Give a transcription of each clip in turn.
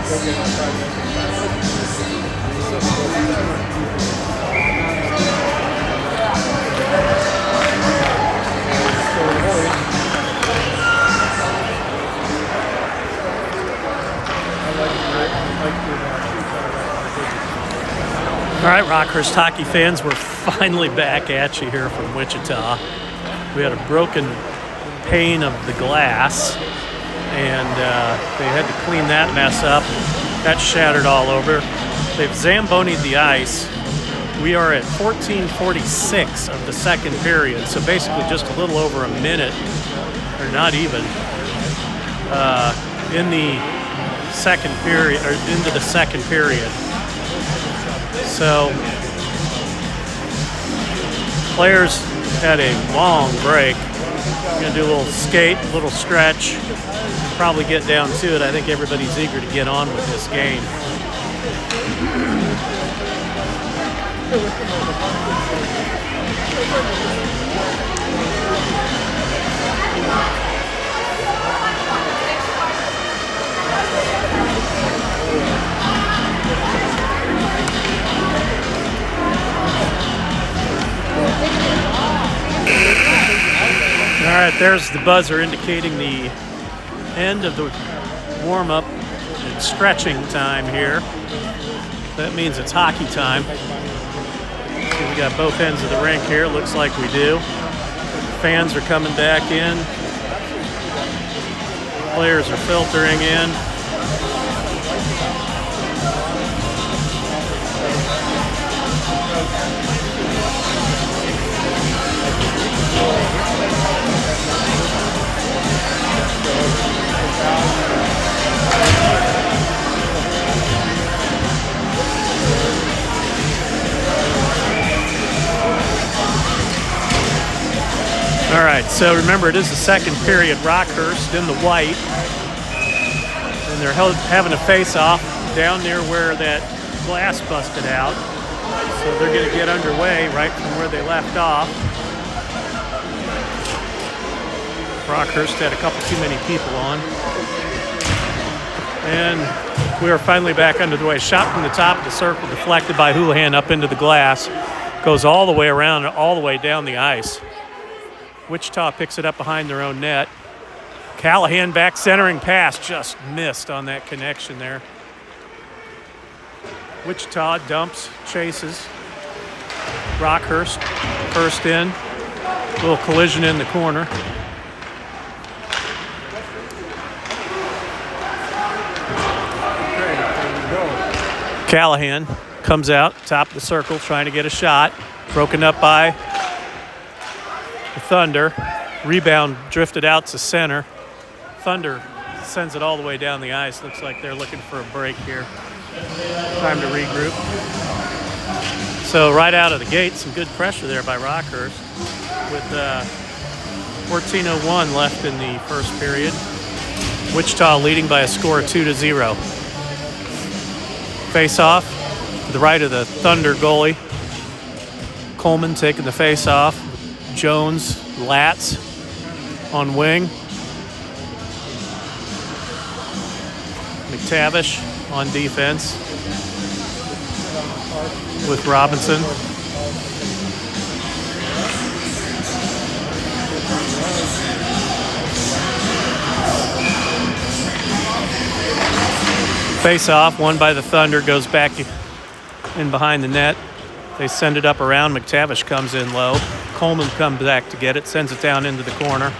All right, Rockhurst hockey fans, we're finally back at you here from Wichita. We had a broken pane of the glass, and they had to clean that mess up. That shattered all over. They've Zambonied the ice. We are at 14:46 of the second period, so basically just a little over a minute, or not even, in the second period, or into the second period. So, players had a long break. We're going to do a little skate, a little stretch, probably get down to it. I think everybody's eager to get on with this game. All right, there's the buzzer indicating the end of the warm-up and stretching time here. That means it's hockey time. So we got both ends of the rink here. Looks like we do. Fans are coming back in. Players are filtering in. All right, so remember, it is the second period. Rockhurst in the white, and they're having a face-off down near where that glass busted out. So they're going to get underway right from where they left off. Rockhurst had a couple too many people on. And we are finally back under the way. Shot from the top of the circle, deflected by Houlihan up into the glass. Goes all the way around and all the way down the ice. Wichita picks it up behind their own net. Callahan back centering pass, just missed on that connection there. Wichita dumps, chases. Rockhurst first in. Little collision in the corner. Callahan comes out, top of the circle, trying to get a shot. Broken up by the Thunder. Rebound drifted out to center. Thunder sends it all the way down the ice. Looks like they're looking for a break here. Time to regroup. So right out of the gate, some good pressure there by Rockhurst with 14:01 left in the first period. Wichita leading by a score of 2-0. Face off to the right of the Thunder goalie. Coleman taking the face off. Jones, Latz on wing. McTavish on defense with Robinson. Face off, won by the Thunder, goes back in behind the net. They send it up around. McTavish comes in low. Coleman comes back to get it, sends it down into the corner.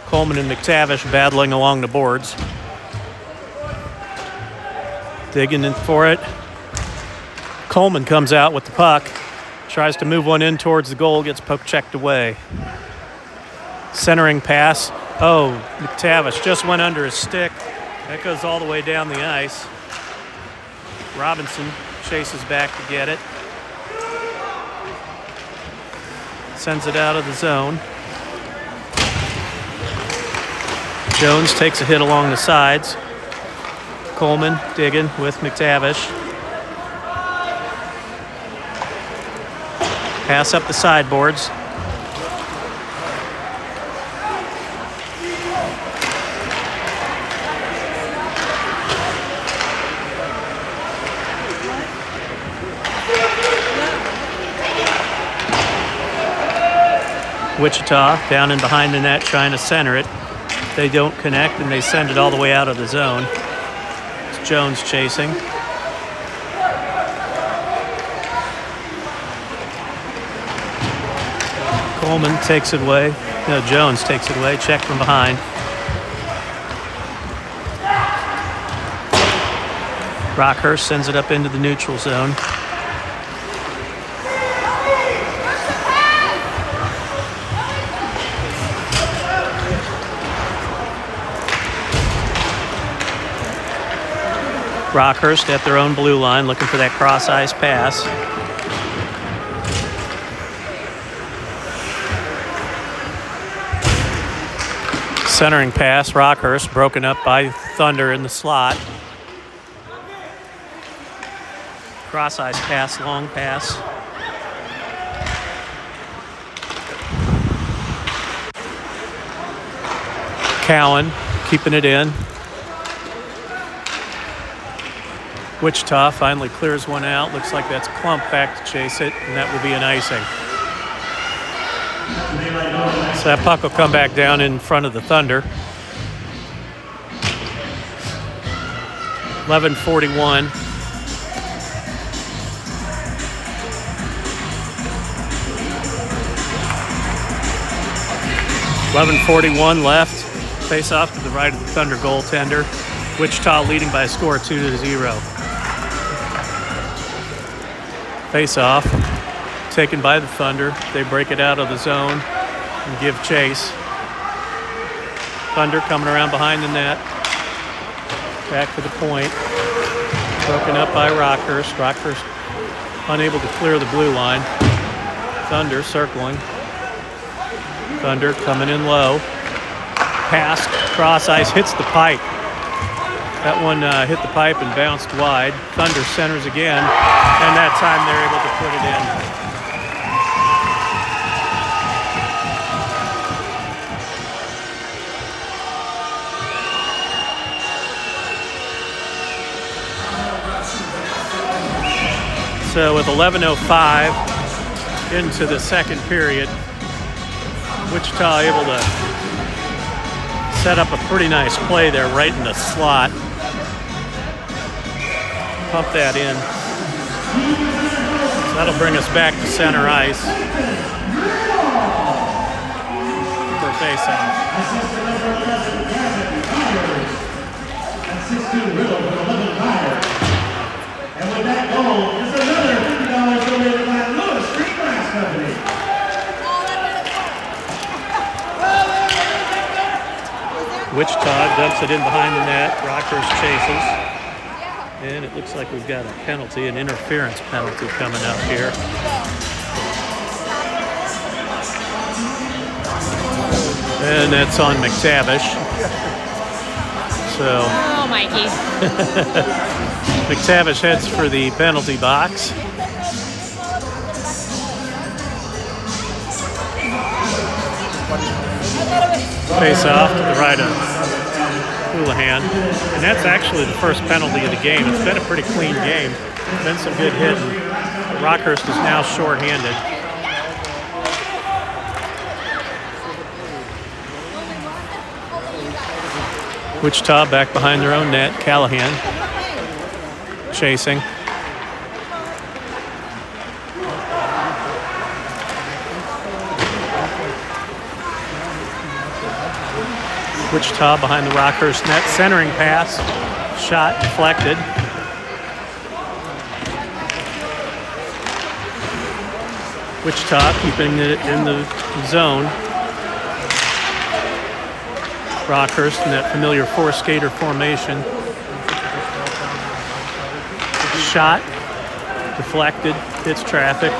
Coleman and McTavish battling along the boards. Digging in for it. Coleman comes out with the puck. Tries to move one in towards the goal, gets poke checked away. Centering pass. Oh, McTavish just went under his stick. That goes all the way down the ice. Robinson chases back to get it. Sends it out of the zone. Jones takes a hit along the sides. Coleman digging with McTavish. Pass up the sideboards. Wichita down and behind the net trying to center it. They don't connect and they send it all the way out of the zone. It's Jones chasing. Coleman takes it away. No, Jones takes it away. Check from behind. Rockhurst sends it up into the neutral zone. Rockhurst at their own blue line looking for that cross-ice pass. Centering pass, Rockhurst broken up by Thunder in the slot. Cross-ice pass, long pass. Cowan keeping it in. Wichita finally clears one out. Looks like that's Klump back to chase it, and that will be an icing. So that puck will come back down in front of the Thunder. 11:41. .41 left. Face off to the right of the Thunder goaltender. Wichita leading by a score of 2-0. Face off. Taken by the Thunder. They break it out of the zone and give chase. Thunder coming around behind the net. Back to the point. Broken up by Rockhurst. Rockhurst unable to clear the blue line. Thunder circling. Thunder coming in low. Pass, cross ice, hits the pipe. That one hit the pipe and bounced wide. Thunder centers again, and that time they're able to put it in. So with 11:05 into the second period, Wichita able to set up a pretty nice play there right in the slot. Pump that in. So that'll bring us back to center ice for face-off. And with that goal is another $50 donated by Lewis Street Glass Company. Wichita dumps it in behind the net. Rockhurst chases. And it looks like we've got a penalty, an interference penalty coming up here. And that's on McTavish. So. Oh, Mikey. McTavish heads for the penalty box. Face off to the right of Houlihan. And that's actually the first penalty of the game. It's been a pretty clean game. Been some good hitting. Rockhurst is now shorthanded. Wichita back behind their own net. Callahan chasing. Wichita behind the Rockhurst net. Centering pass. Shot deflected. Wichita keeping it in the zone. Rockhurst in that familiar four-skater formation. Shot, deflected, hits traffic.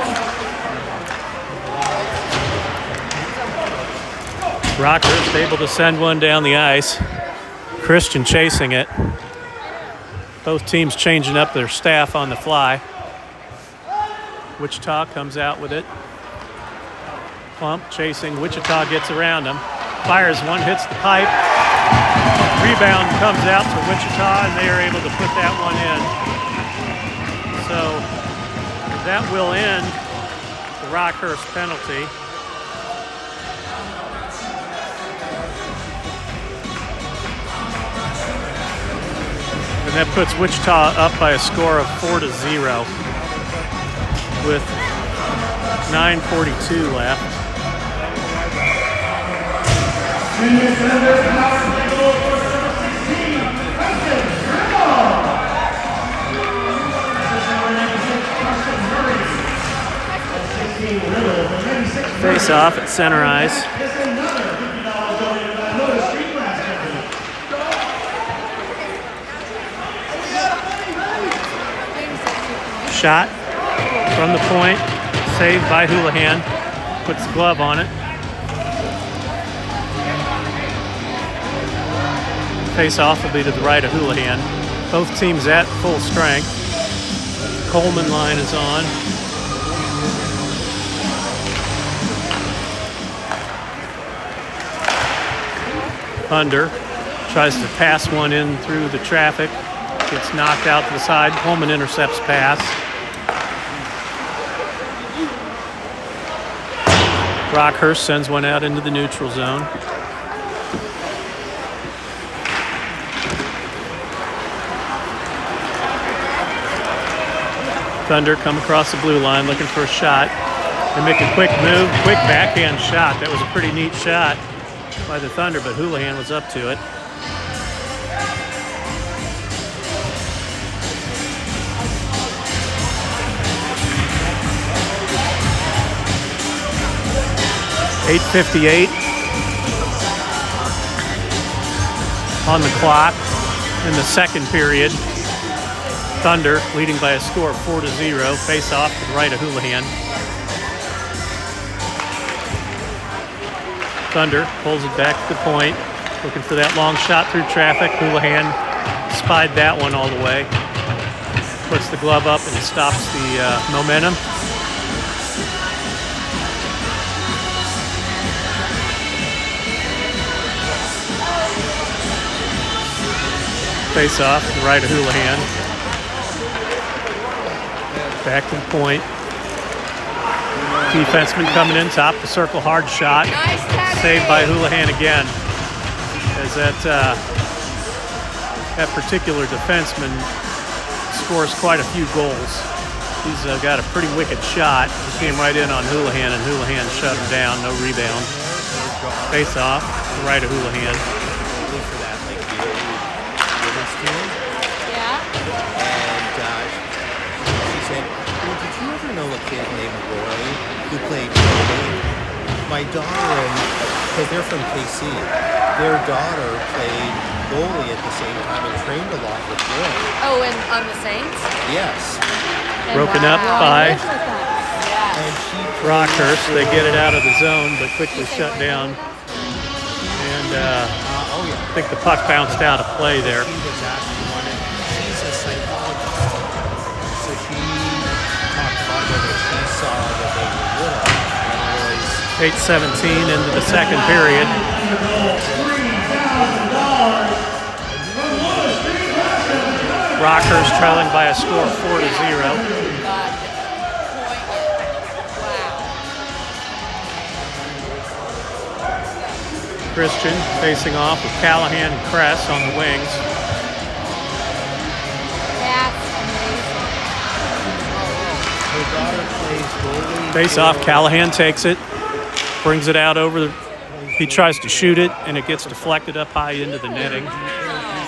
Rockhurst able to send one down the ice. Christian chasing it. Both teams changing up their staff on the fly. Wichita comes out with it. Klump chasing. Wichita gets around him. Fires one, hits the pipe. Rebound comes out to Wichita, and they are able to put that one in. So that will end the Rockhurst penalty. That puts Wichita up by a score of 4-0 with 9:42 left. Face off at center ice. Shot from the point, saved by Houlihan. Puts the glove on it. Face off will be to the right of Houlihan. Both teams at full strength. Coleman line is on. Thunder tries to pass one in through the traffic. Gets knocked out to the side. Coleman intercepts pass. Rockhurst sends one out into the neutral zone. Thunder come across the blue line looking for a shot. They make a quick move, quick backhand shot. That was a pretty neat shot by the Thunder, but Houlihan was up to it. .8:58 on the clock in the second period. Thunder leading by a score of 4-0. Face off to the right of Houlihan. Thunder pulls it back to the point, looking for that long shot through traffic. Houlihan spied that one all the way. Puts the glove up and stops the momentum. Face off to the right of Houlihan. Back to the point. Defenseman coming in, top of the circle, hard shot. Saved by Houlihan again. As that particular defenseman scores quite a few goals. He's got a pretty wicked shot. He came right in on Houlihan, and Houlihan shut him down. No rebound. Face off to the right of Houlihan. Know a kid named Roy who played goalie. My daughter, because they're from KC, their daughter played goalie at the same time and trained a lot with Roy. Oh, and on the Saints? Yes. Broken up by Rockhurst. They get it out of the zone, but quickly shut down. And I think the puck bounced out of play there. She was actually one, and she's a psychologist. So she talked about whether she saw that they were little. 8:17 into the second period. Rockhurst trailing by a score of 4-0. Christian facing off with Callahan and Kress on the wings. Her daughter plays goalie. Face off, Callahan takes it, brings it out over. He tries to shoot it, and it gets deflected up high into the netting.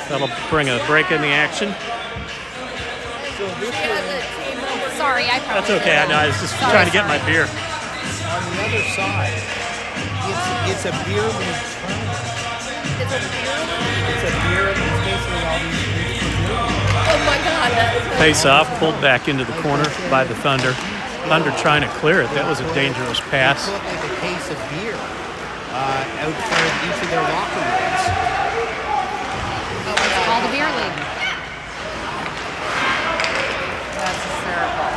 That'll bring a break in the action. Sorry, I probably. That's okay. I know. I was just trying to get my beer. On the other side, it's a beer league tournament. It's a beer. It's a beer. It's basically all these beer. Oh my God, that is. Face off, pulled back into the corner by the Thunder. Thunder trying to clear it. That was a dangerous pass. They put like a case of beer out front of each of their locker rooms. Oh, it's called the beer league. That's hysterical.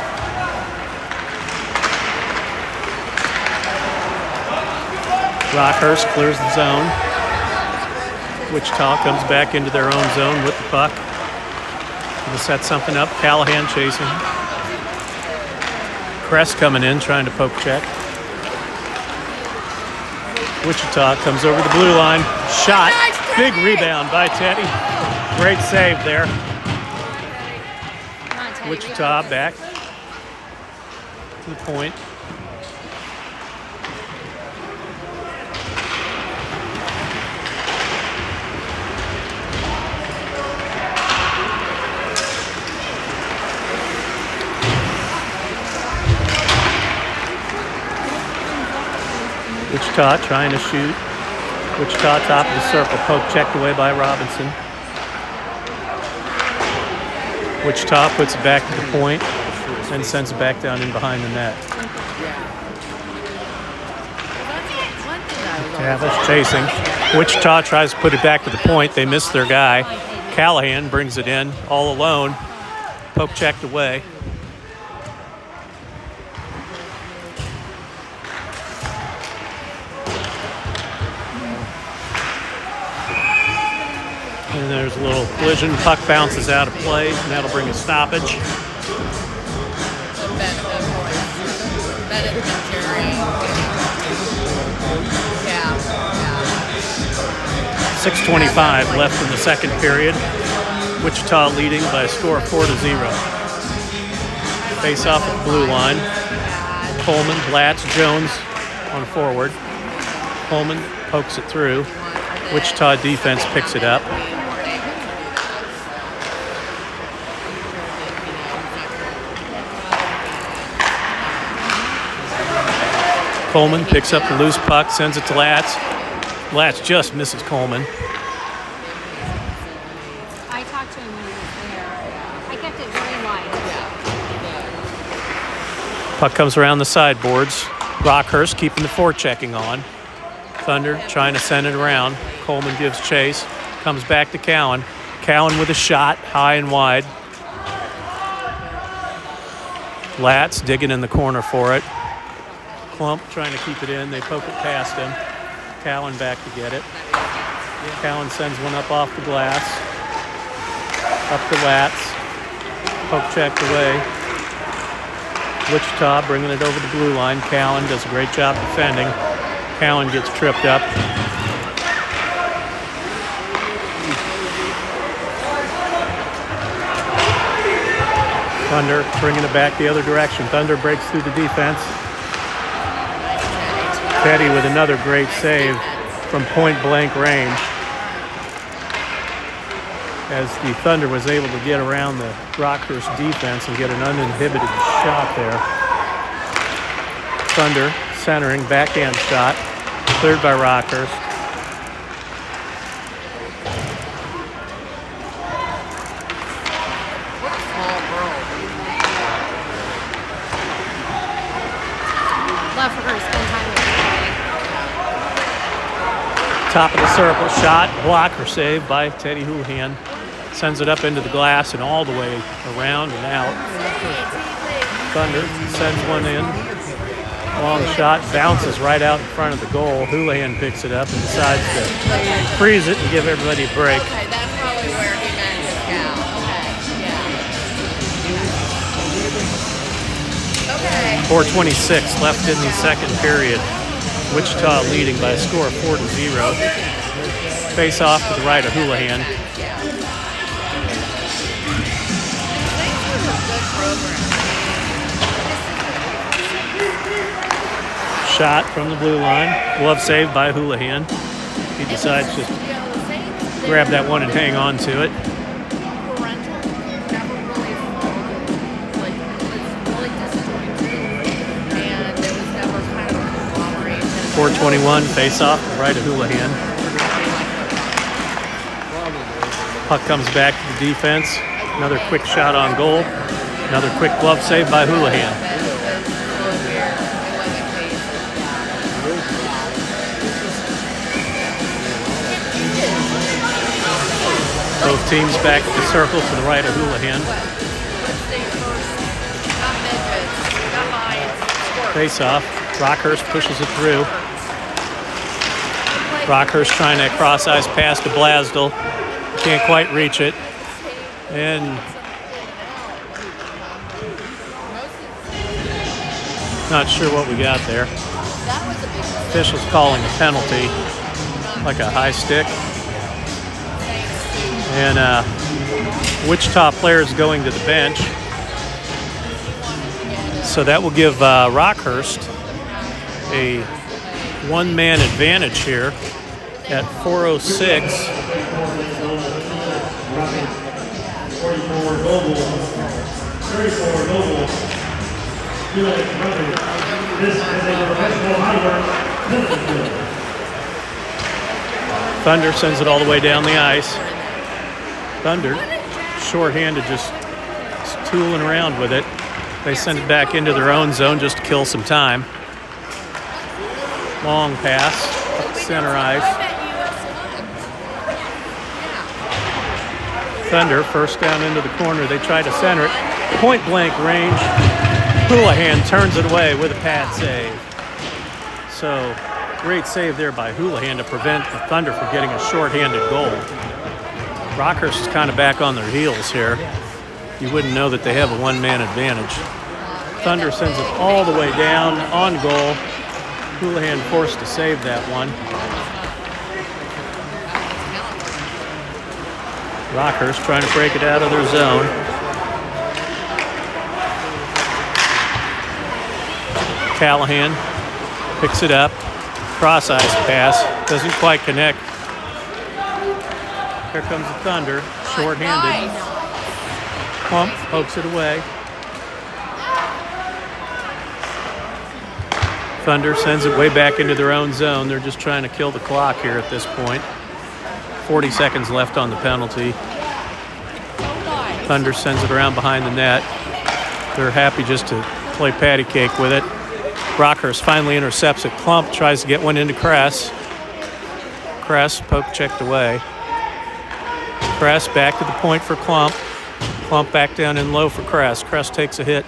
Rockhurst clears the zone. Wichita comes back into their own zone with the puck. Going to set something up. Callahan chasing. Kress coming in, trying to poke check. Wichita comes over the blue line. Shot. Big rebound by Teddy. Great save there. Wichita back to the point. Wichita trying to shoot. Wichita top of the circle. Poke checked away by Robinson. Wichita puts it back to the point and sends it back down in behind the net. Tavish chasing. Wichita tries to put it back to the point. They miss their guy. Callahan brings it in all alone. Poke checked away. And there's a little collision. Puck bounces out of play, and that'll bring a stoppage. 6:25 left in the second period. Wichita leading by a score of 4-0. Face off at the blue line. Coleman, Latz, Jones on forward. Coleman pokes it through. Wichita defense picks it up. Coleman picks up the loose puck, sends it to Latz. Latz just misses Coleman. I talked to him when he was there. I kept it very light. Puck comes around the sideboards. Rockhurst keeping the forechecking on. Thunder trying to send it around. Coleman gives chase. Comes back to Cowan. Cowan with a shot, high and wide. Latz digging in the corner for it. Klump trying to keep it in. They poke it past him. Cowan back to get it. Cowan sends one up off the glass. Up to Latz. Poke checked away. Wichita bringing it over the blue line. Cowan does a great job defending. Cowan gets tripped up. Thunder bringing it back the other direction. Thunder breaks through the defense. Teddy with another great save from point-blank range as the Thunder was able to get around the Rockhurst defense and get an uninhibited shot there. Thunder centering, backhand shot, cleared by Rockhurst. Love for her to spend time with her. Top of the circle, shot, block or save by Teddy Houlihan. Sends it up into the glass and all the way around and out. Thunder sends one in. Long shot, bounces right out in front of the goal. Houlihan picks it up and decides to freeze it and give everybody a break. Okay, that's probably where he meant his gal. Okay, yeah. Okay. 4:26 left in the second period. Wichita leading by a score of 4-0. Face off to the right of Houlihan. Shot from the blue line. Glove saved by Houlihan. He decides to grab that one and hang on to it. 4:21 face off to the right of Houlihan. Puck comes back to the defense. Another quick shot on goal. Another quick glove save by Houlihan. Both teams back to the circle to the right of Houlihan. Face off. Rockhurst pushes it through. Rockhurst trying that cross-ice pass to Blasdell. Can't quite reach it. And not sure what we got there. Officials calling a penalty, like a high stick. And Wichita players going to the bench. So that will give Rockhurst a one-man advantage here at 4:06. 44 Global, 34 Global. This is a professional high work. Thunder sends it all the way down the ice. Thunder, short-handed, just tooling around with it. They send it back into their own zone just to kill some time. Long pass, up the center ice. Thunder, first down into the corner. They try to center it. Point-blank range. Houlihan turns it away with a pad save. So, great save there by Houlihan to prevent the Thunder from getting a short-handed goal. Rockhurst is kind of back on their heels here. You wouldn't know that they have a one-man advantage. Thunder sends it all the way down on goal. Houlihan forced to save that one. Rockhurst trying to break it out of their zone. Callahan picks it up. Cross-ice pass. Doesn't quite connect. Here comes the Thunder. Short-handed. Plump pokes it away. Thunder sends it way back into their own zone. They're just trying to kill the clock here at this point. 40 seconds left on the penalty. Thunder sends it around behind the net. They're happy just to play patty cake with it. Rockhurst finally intercepts it. Klump tries to get one into Kress. Kress poke checked away. Kress back to the point for Klump. Klump back down in low for Kress. Kress takes a hit.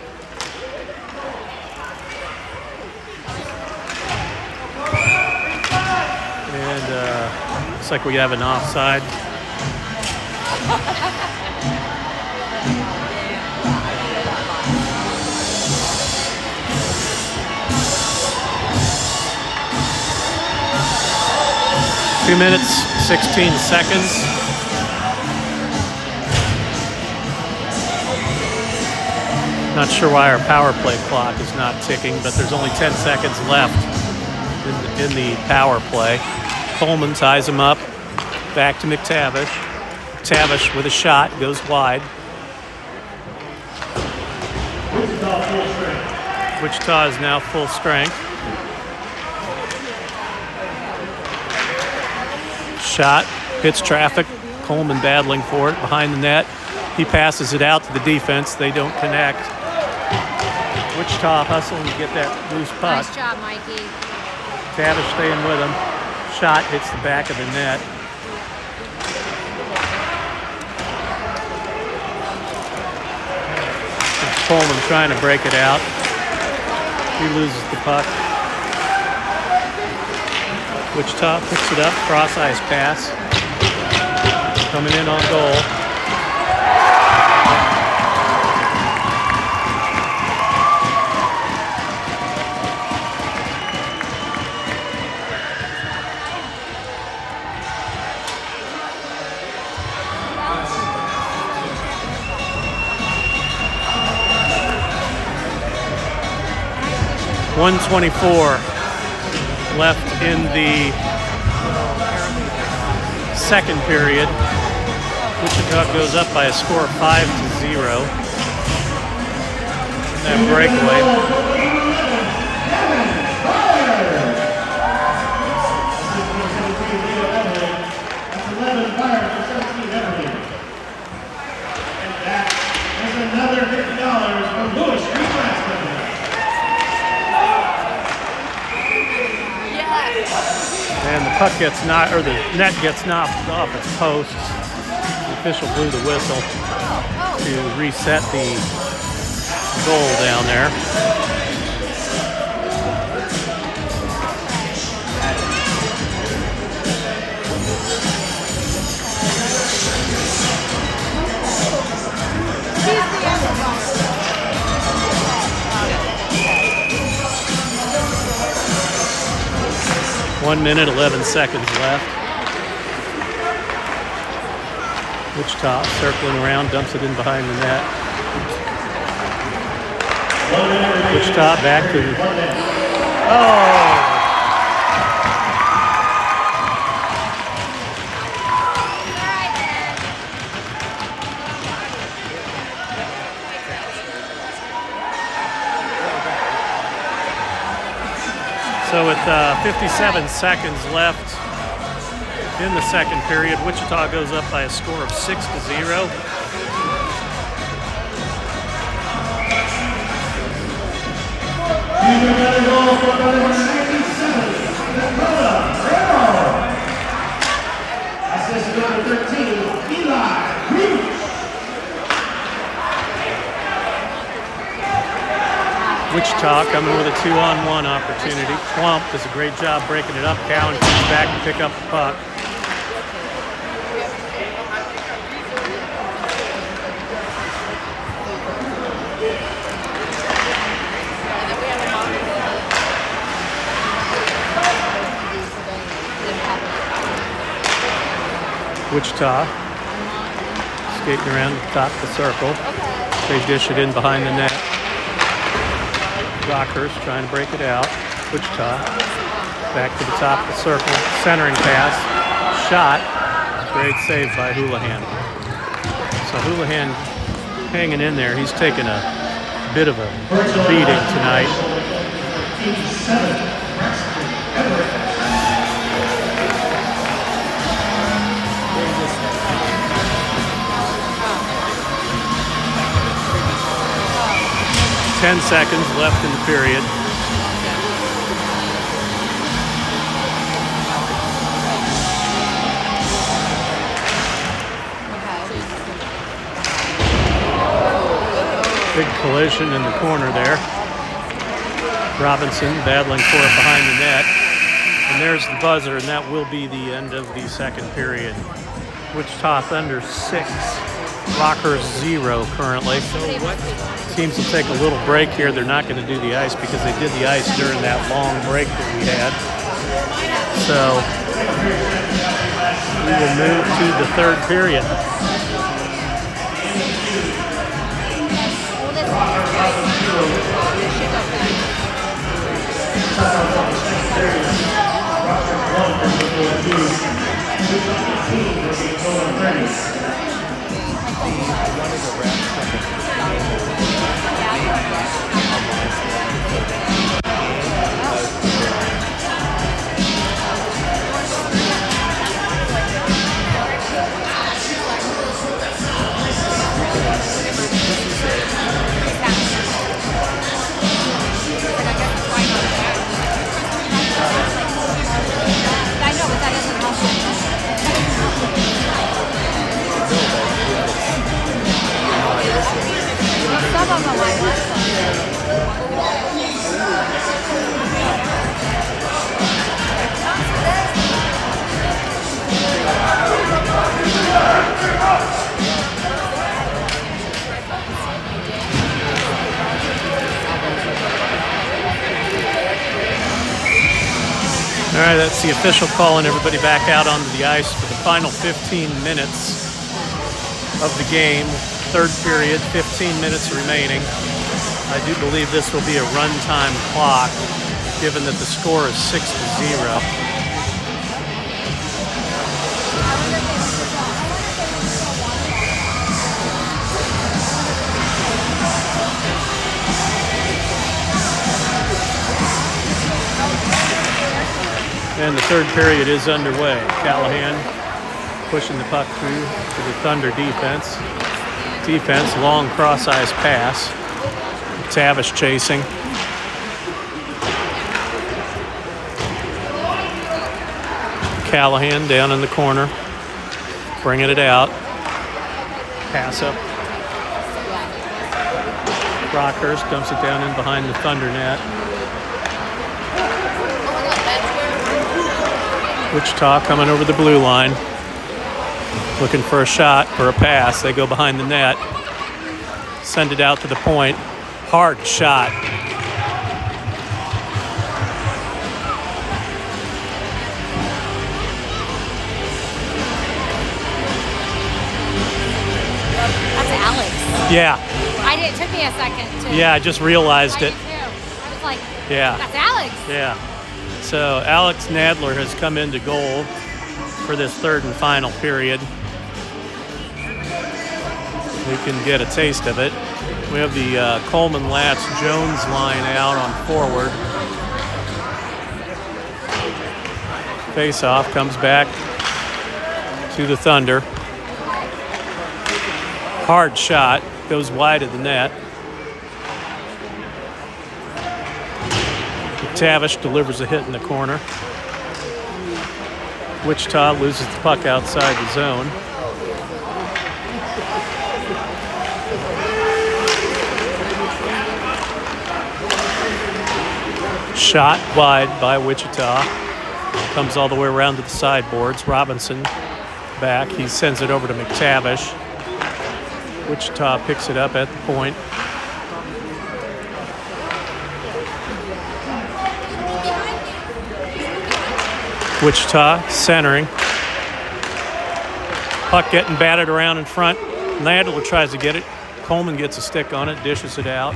And looks like we have an offside. Two minutes, 16 seconds. Not sure why our power play clock is not ticking, but there's only 10 seconds left in the power play. Coleman ties him up. Back to McTavish. McTavish with a shot, goes wide. Wichita is now full strength. Shot, hits traffic. Coleman battling for it behind the net. He passes it out to the defense. They don't connect. Wichita hustling to get that loose puck. Nice job, Mikey. Tavish staying with him. Shot hits the back of the net. It's Coleman trying to break it out. He loses the puck. Wichita picks it up, cross-ice pass. Coming in on goal. .124 left in the second period. Wichita goes up by a score of 5-0. That breakaway. Another $50 from Lewis Street Glass Company. And the puck gets knocked, or the net gets knocked off its posts. The official blew the whistle to reset the goal down there. He's the underdog. 1 minute, 11 seconds left. Wichita circling around, dumps it in behind the net. Wichita back to. Oh! So with 57 seconds left in the second period, Wichita goes up by a score of 6-0. Assist number 13, Eli. Wichita coming with a 2-on-1 opportunity. Plump does a great job breaking it up. Cowan comes back to pick up the puck. Wichita skating around the top of the circle. They dish it in behind the net. Rockhurst trying to break it out. Wichita back to the top of the circle. Centering pass. Shot. Great save by Houlihan. So Houlihan hanging in there. He's taken a bit of a beating tonight. 10 seconds left in the period. Big collision in the corner there. Robinson battling for it behind the net. And there's the buzzer, and that will be the end of the second period. Wichita Thunder 6, Rockhurst 0 currently. Teams will take a little break here. They're not going to do the ice because they did the ice during that long break that we had. So we will move to the third period. All right, that's the official calling everybody back out onto the ice for the final 15 minutes of the game. Third period, 15 minutes remaining. I do believe this will be a runtime clock, given that the score is 6-0. And the third period is underway. Callahan pushing the puck through to the Thunder defense. Long cross-ice pass. Tavish chasing. Callahan down in the corner, bringing it out. Pass up. Rockhurst dumps it down in behind the Thunder net. Wichita coming over the blue line, looking for a shot or a pass. They go behind the net, send it out to the point. Hard shot. That's Alex. Yeah. I It took me a second to. Yeah, I just realized I it. did too. I was like, Yeah. that's Alex. Yeah. So Alex Nadler has come into goal for this third and final period. We can get a taste of it. We have the Coleman Latz Jones line out on forward. Face-off comes back to the Thunder. Hard shot, goes wide of the net. Tavish delivers a hit in the corner. Wichita loses the puck outside the zone. Shot wide by Wichita. Comes all the way around to the sideboards. Robinson back. He sends it over to McTavish. Wichita picks it up at the point. Wichita centering. Puck getting batted around in front. Nadler tries to get it. Coleman gets a stick on it, dishes it out.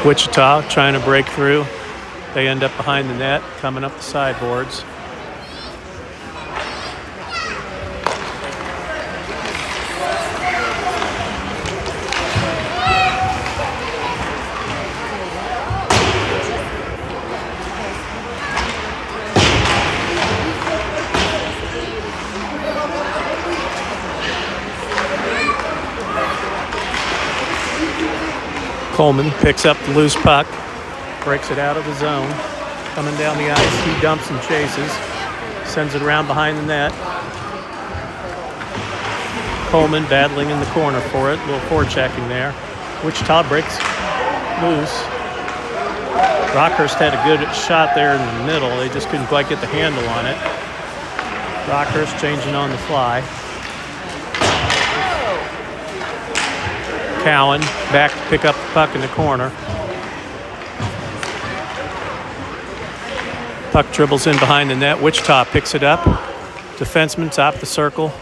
Wichita trying to break through. They end up behind the net, coming up the sideboards. Coleman picks up the loose puck, breaks it out of the zone. Coming down the ice, he dumps and chases, sends it around behind the net. Coleman battling in the corner for it, a little forechecking there. Wichita breaks loose. Rockhurst had a good shot there in the middle. They just couldn't quite get the handle on it. Rockhurst changing on the fly. Cowan back to pick up the puck in the corner. Puck dribbles in behind the net. Wichita picks it up. Defenseman top the circle.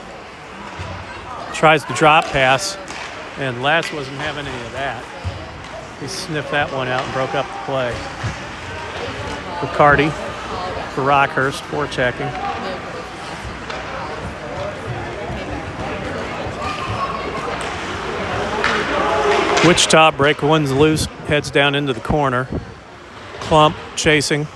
Tries the drop pass, and Latz wasn't having any of that. He sniffed that one out and broke up the play. Riccardi for Rockhurst, forechecking. Wichita break one's loose, heads down into the corner. Klump chasing.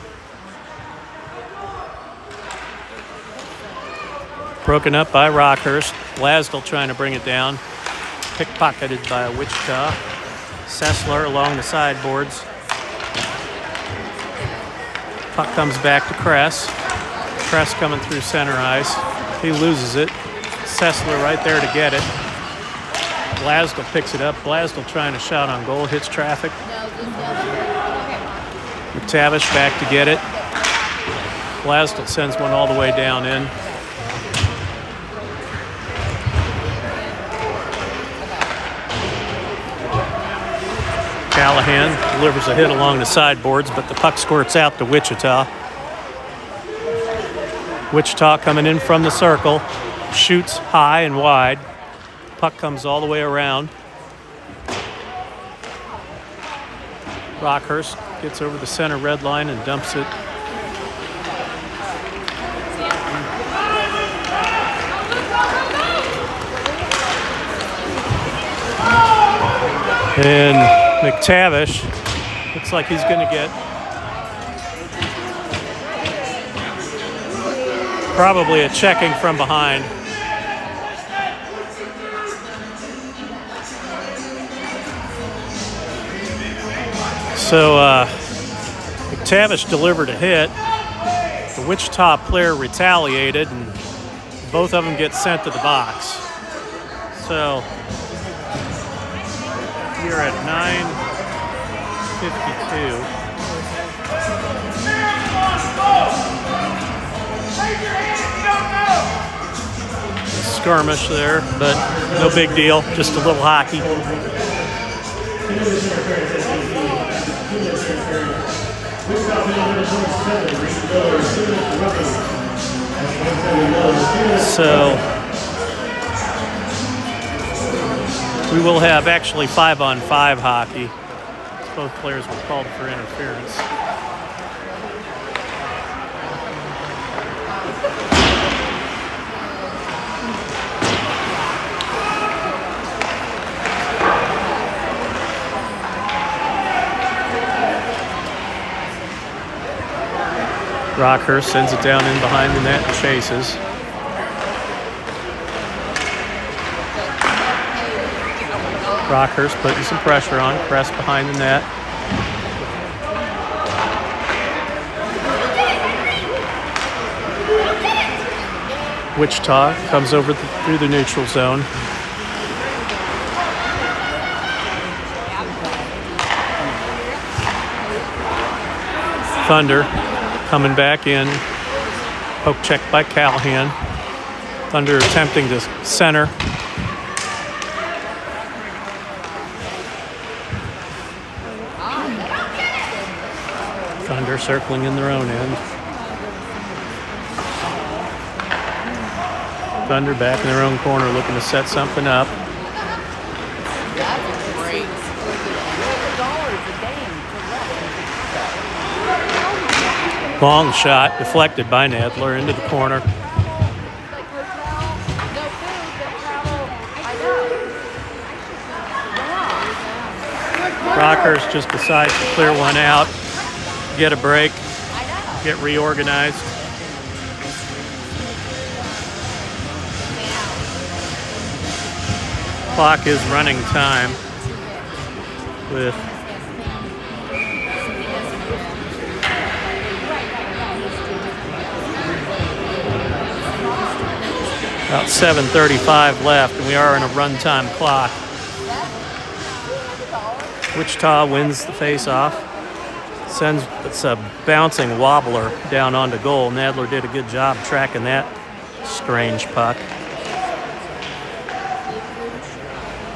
Broken up by Rockhurst. Lasdell trying to bring it down. Pickpocketed by Wichita. Sessler along the sideboards. Puck comes back to Kress. Kress coming through center ice. He loses it. Sessler right there to get it. Lasdell picks it up. Lasdell trying to shot on goal. Hits traffic. McTavish back to get it. Lasdell sends one all the way down in. Callahan delivers a hit along the sideboards, but the puck squirts out to Wichita. Wichita coming in from the circle. Shoots high and wide. Puck comes all the way around. Rockhurst gets over the center red line and dumps it. And McTavish looks like he's going to get probably a checking from behind. So McTavish delivered a hit. The Wichita player retaliated, and both of them get sent to the box. So here at 9:52. Skirmish there, but no big deal. Just a little hockey. So we will have actually 5-on-5 hockey. Both players were called for interference. Rockhurst sends it down in behind the net and chases. Rockhurst putting some pressure on, press behind the net. Wichita comes over through the neutral zone. Thunder coming back in. Poke check by Callahan. Thunder attempting to center. Thunder circling in their own end. Thunder back in their own corner looking to set something up. Long shot deflected by Nadler into the corner. Rockhurst just decides to clear one out, get a break, get reorganized. Clock is running time with about 7:35 left, and we are in a run-time clock. Wichita wins the face-off. It's a bouncing wobbler down onto goal. Nadler did a good job tracking that strange puck.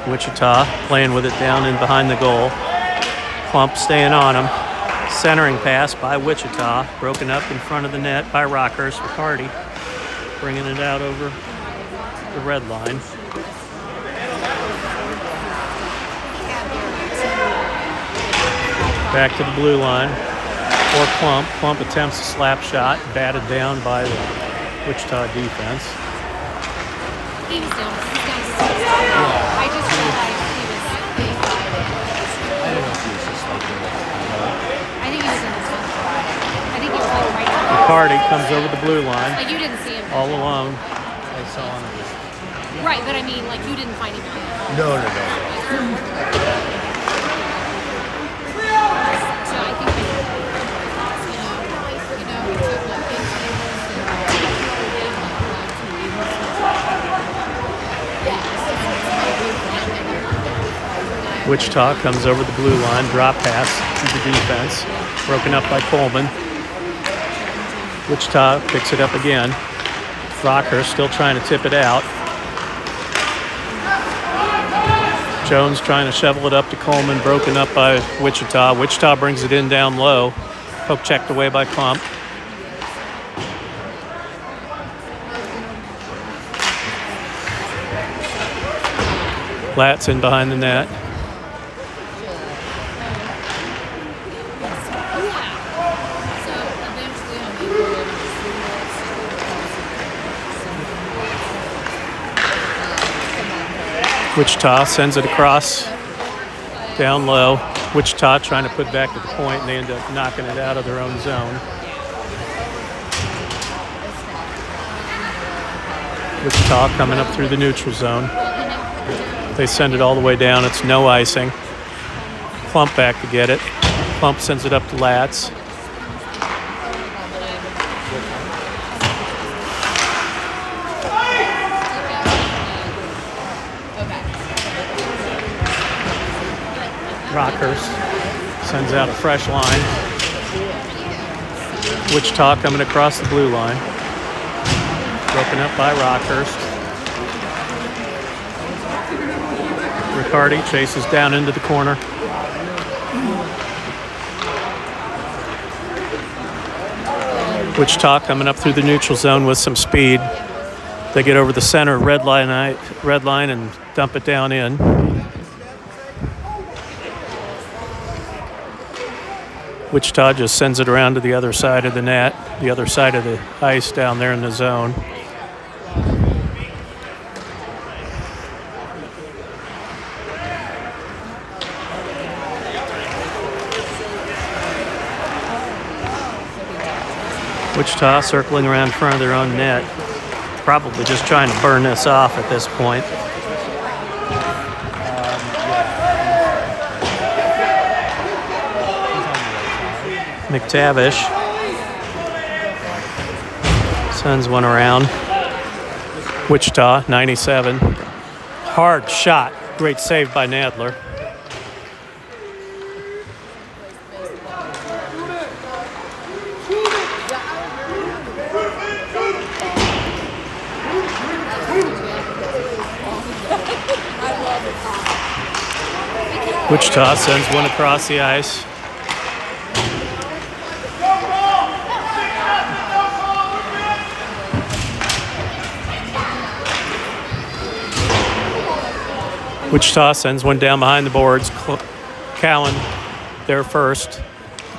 Wichita playing with it down in behind the goal. Klump staying on him. Centering pass by Wichita. Broken up in front of the net by Rockhurst. Riccardi bringing it out over the red line. Back to the blue line for Klump. Klump attempts a slap shot, batted down by the Wichita defense. He was down. I just realized he was being guided. I don't know if he was just like in the I think he was in the zone. I think he was like right there. Riccardi comes over the blue line, Like you didn't see him. all alone. I saw him just Right, but I mean, like you didn't find him. no. So I think we took like big Wichita comes over the blue line, drop pass to the defense, broken up by Coleman. Wichita picks it up again. Rockhurst still trying to tip it out. Jones trying to shovel it up to Coleman, broken up by Wichita. Wichita brings it in down low. Poke checked away by Klump. Latz in behind the net. Wichita sends it across down low. Wichita trying to put back to the point, and they end up knocking it out of their own zone. Wichita coming up through the neutral zone. They send it all the way down. It's no icing. Klump back to get it. Klump sends it up to Latz. Rockhurst sends out a fresh line. Wichita coming across the blue line. Broken up by Rockhurst. Riccardi chases down into the corner. Wichita coming up through the neutral zone with some speed. They get over the center red line and dump it down in. Wichita just sends it around to the other side of the net, the other side of the ice down there in the zone. Wichita circling around in front of their own net. Probably just trying to burn this off at this point. McTavish sends one around. Wichita, 97. Hard shot. Great save by Nadler. Wichita sends one across the ice. Wichita sends one down behind the boards. Cowan there first.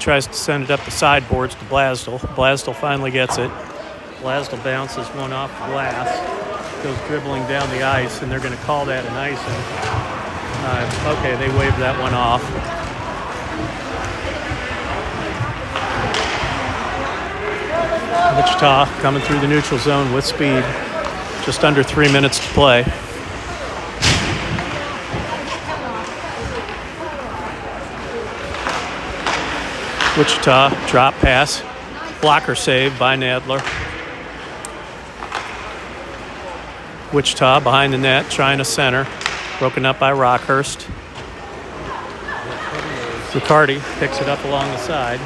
Tries to send it up the sideboards to Blasdell. Blasdell finally gets it. Blasdell bounces one off the glass. Goes dribbling down the ice, and they're going to call that an icing. Okay, they waved that one off. Wichita coming through the neutral zone with speed. Just under 3 minutes to play. Wichita drop pass. Blocker save by Nadler. Wichita behind the net, trying to center. Broken up by Rockhurst. Riccardi picks it up along the side.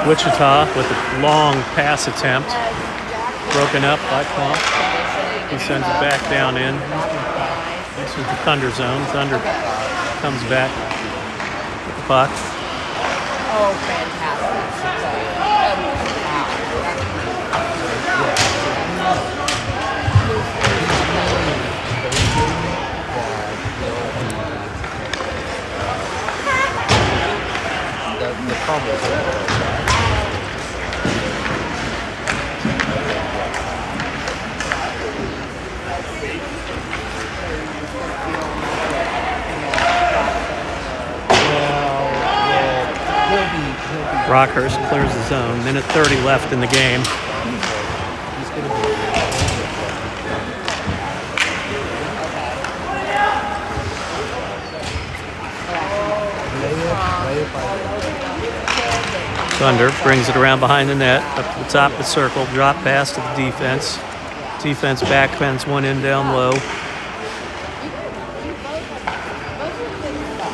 Wichita with a long pass attempt. Broken up by Klump. He sends it back down in. This is the Thunder zone. Thunder comes back with the puck. Oh, fantastic. The problem is Rockhurst clears the zone. Minute 30 left in the game. Thunder brings it around behind the net, up to the top of the circle, drop pass to the defense. Defense backbends one in down low.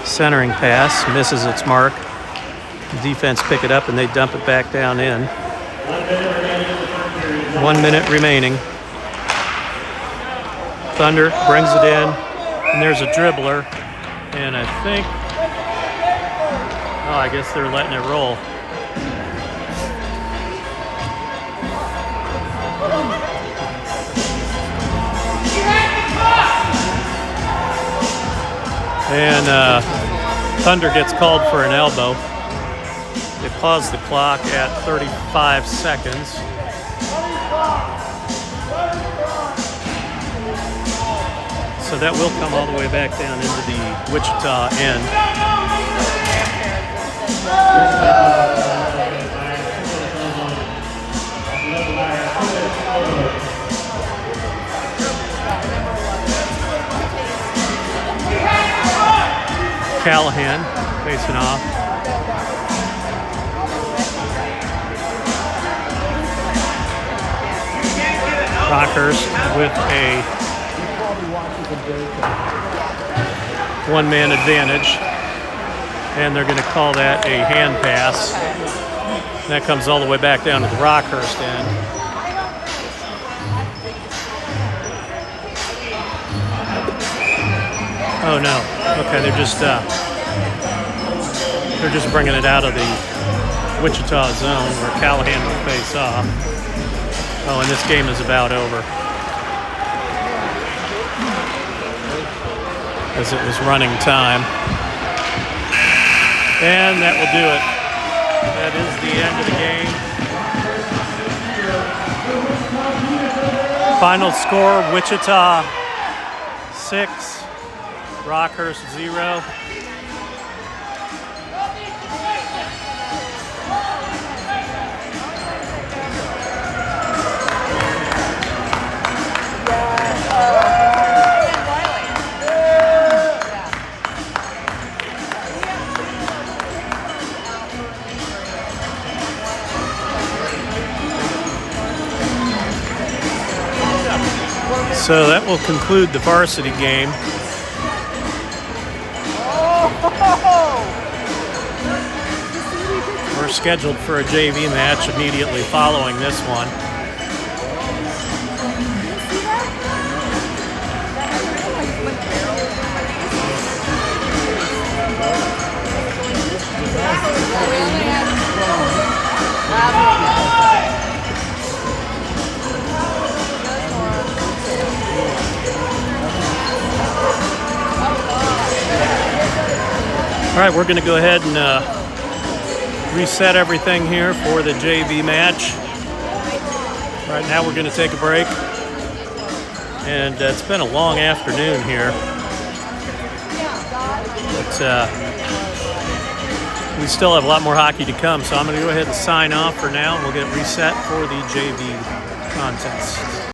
Centering pass, misses its mark. The defense pick it up and they dump it back down in. 1 minute remaining. Thunder brings it in, and there's a dribbler. And I think, I guess they're letting it roll. And Thunder gets called for an elbow. They pause the clock at 35 seconds. So that will come all the way back down into the Wichita end. Callahan facing off. Rockhurst with a one-man advantage, and they're going to call that a hand pass. And that comes all the way back down to the Rockhurst end. Oh no. Okay, they're just bringing it out of the Wichita zone where Callahan will face off. Oh, and this game is about over. As it was running time. And that will do it. That is the end of the game. Final score, Wichita 6, Rockhurst 0. So that will conclude the varsity game. We're scheduled for a JV match immediately following this one. All right, we're going to go ahead and reset everything here for the JV match. Right now we're going to take a break. And it's been a long afternoon here. But we still have a lot more hockey to come, so I'm going to go ahead and sign off for now, and we'll get reset for the JV contest.